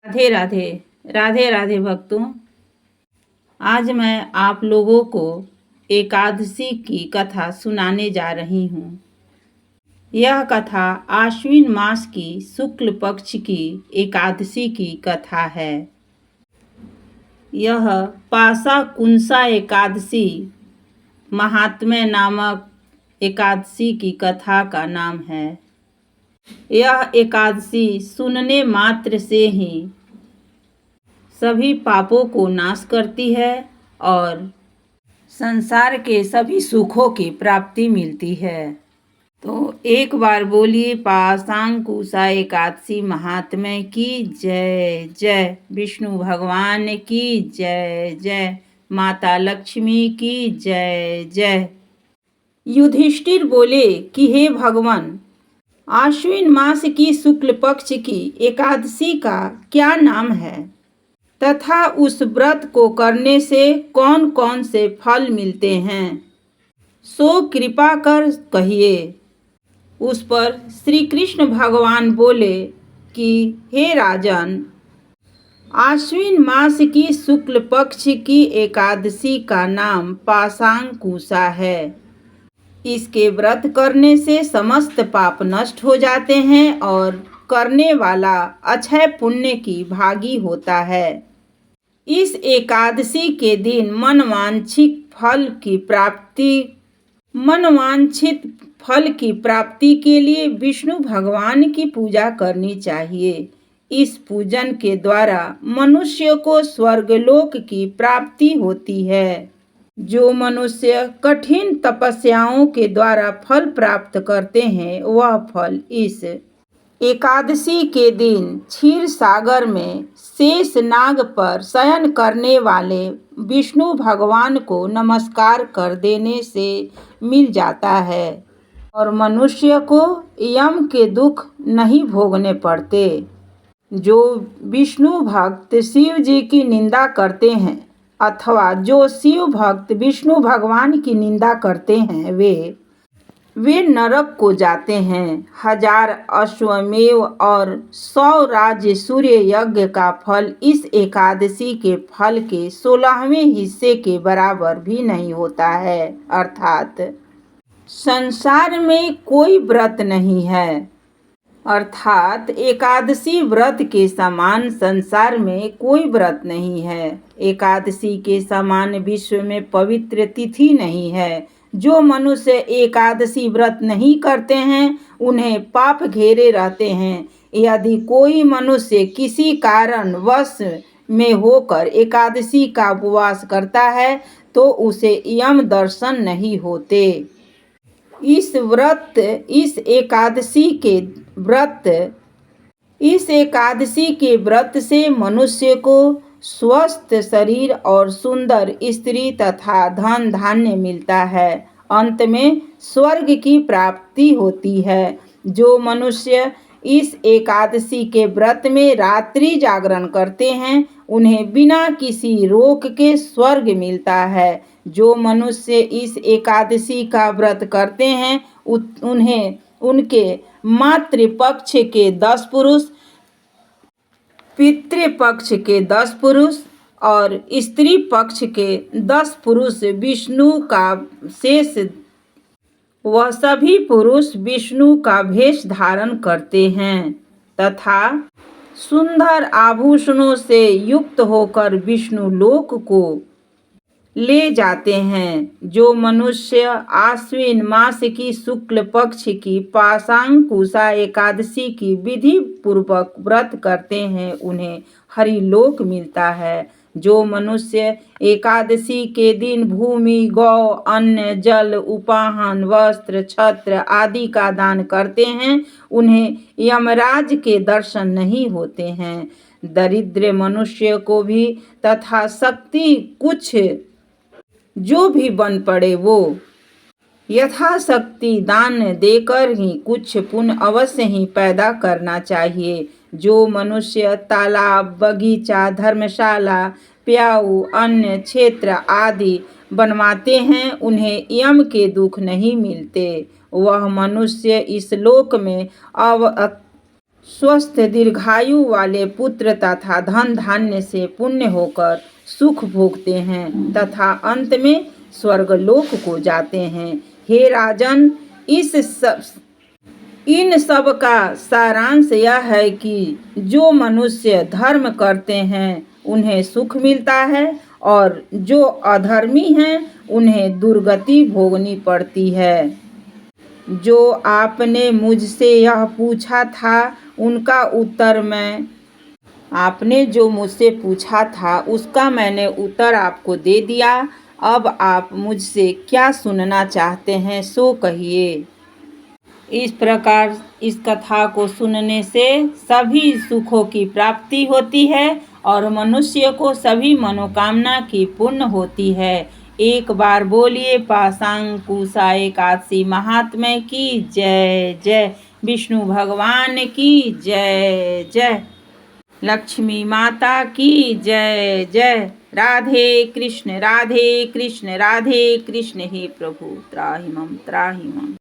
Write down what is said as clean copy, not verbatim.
राधे राधे। राधे राधे भक्तों। आज मैं आप लोगों को एकादशी की कथा सुनाने जा रही हूँ। यह कथा आश्विन मास की शुक्ल पक्ष की एकादशी की कथा है। यह पासा कुंसा एकादशी महात्म्य नामक एकादशी की कथा का नाम है। यह एकादशी सुनने मात्र से ही सभी पापों को नाश करती है और संसार के सभी सुखों की प्राप्ति मिलती है। तो एक बार बोलिए पाशांकुशा एकादशी महात्म्य की जय जय। विष्णु भगवान की जय जय। माता लक्ष्मी की जय जय। युधिष्ठिर बोले कि हे भगवान, आश्विन मास की शुक्ल पक्ष की एकादशी का क्या नाम है तथा उस व्रत को करने से कौन कौन से फल मिलते हैं, सो कृपा कर कहिए। उस पर श्री कृष्ण भगवान बोले कि हे राजन, आश्विन मास की शुक्ल पक्ष की एकादशी का नाम पाशांकुशा है। इसके व्रत करने से समस्त पाप नष्ट हो जाते हैं और करने वाला अक्षय पुण्य की भागी होता है। इस एकादशी के दिन मनवांछित फल की प्राप्ति के लिए विष्णु भगवान की पूजा करनी चाहिए। इस पूजन के द्वारा मनुष्य को स्वर्गलोक की प्राप्ति होती है। जो मनुष्य कठिन तपस्याओं के द्वारा फल प्राप्त करते हैं, वह फल इस एकादशी के दिन क्षीर सागर में शेष नाग पर शयन करने वाले विष्णु भगवान को नमस्कार कर देने से मिल जाता है और मनुष्य को यम के दुख नहीं भोगने पड़ते। जो विष्णु भक्त शिव जी की निंदा करते हैं अथवा जो शिव भक्त विष्णु भगवान की निंदा करते हैं, वे नरक को जाते हैं। 1000 अश्वमेव और 100 राज्य सूर्य यज्ञ का फल इस एकादशी के फल के 16वें हिस्से के बराबर भी नहीं होता है। अर्थात संसार में कोई व्रत नहीं है, अर्थात एकादशी व्रत के समान संसार में कोई व्रत नहीं है। एकादशी के समान विश्व में पवित्र तिथि नहीं है। जो मनुष्य एकादशी व्रत नहीं करते हैं, उन्हें पाप घेरे रहते हैं। यदि कोई मनुष्य किसी कारणवश में होकर एकादशी का उपवास करता है तो उसे यम दर्शन नहीं होते। इस एकादशी के व्रत से मनुष्य को स्वस्थ शरीर और सुंदर स्त्री तथा धन धान्य मिलता है। अंत में स्वर्ग की प्राप्ति होती है। जो मनुष्य इस एकादशी के व्रत में रात्रि जागरण करते हैं, उन्हें बिना किसी रोक के स्वर्ग मिलता है। जो मनुष्य इस एकादशी का व्रत करते हैं, उन्हें उनके मातृपक्ष के 10 पुरुष, पितृपक्ष के 10 पुरुष और स्त्री पक्ष के 10 पुरुष विष्णु का शेष वह सभी पुरुष विष्णु का वेश धारण करते हैं तथा सुंदर आभूषणों से युक्त होकर विष्णु लोक को ले जाते हैं। जो मनुष्य आश्विन मास की शुक्ल पक्ष की पाशांकुशा एकादशी की विधि पूर्वक व्रत करते हैं, उन्हें हरिलोक मिलता है। जो मनुष्य एकादशी के दिन भूमि, गौ, अन्न, जल, उपाहन, वस्त्र, छत्र आदि का दान करते हैं, उन्हें यमराज के दर्शन नहीं होते हैं। दरिद्र मनुष्य को भी तथा शक्ति कुछ जो भी बन पड़े वो यथाशक्ति दान देकर ही कुछ पुण्य अवश्य ही पैदा करना चाहिए। जो मनुष्य तालाब, बगीचा, धर्मशाला, प्याऊ, अन्य क्षेत्र आदि बनवाते हैं, उन्हें यम के दुख नहीं मिलते। वह मनुष्य इस लोक में स्वस्थ दीर्घायु वाले पुत्र तथा धन धान्य से पुण्य होकर सुख भोगते हैं तथा अंत में स्वर्गलोक को जाते हैं। हे राजन, इन सब का सारांश यह है कि जो मनुष्य धर्म करते हैं उन्हें सुख मिलता है और जो अधर्मी हैं उन्हें दुर्गति भोगनी पड़ती है। जो आपने मुझसे यह पूछा था उनका उत्तर आपने जो मुझसे पूछा था उसका मैंने उत्तर आपको दे दिया। अब आप मुझसे क्या सुनना चाहते हैं सो कहिए। इस प्रकार इस कथा को सुनने से सभी सुखों की प्राप्ति होती है और मनुष्य को सभी मनोकामना की पूर्ण होती है। एक बार बोलिए पाशांकुशा एकादशी महात्म्य की जय जय। विष्णु भगवान की जय जय। लक्ष्मी माता की जय जय। राधे कृष्ण राधे कृष्ण राधे कृष्ण। हे प्रभु त्राहि मम त्राहि मम।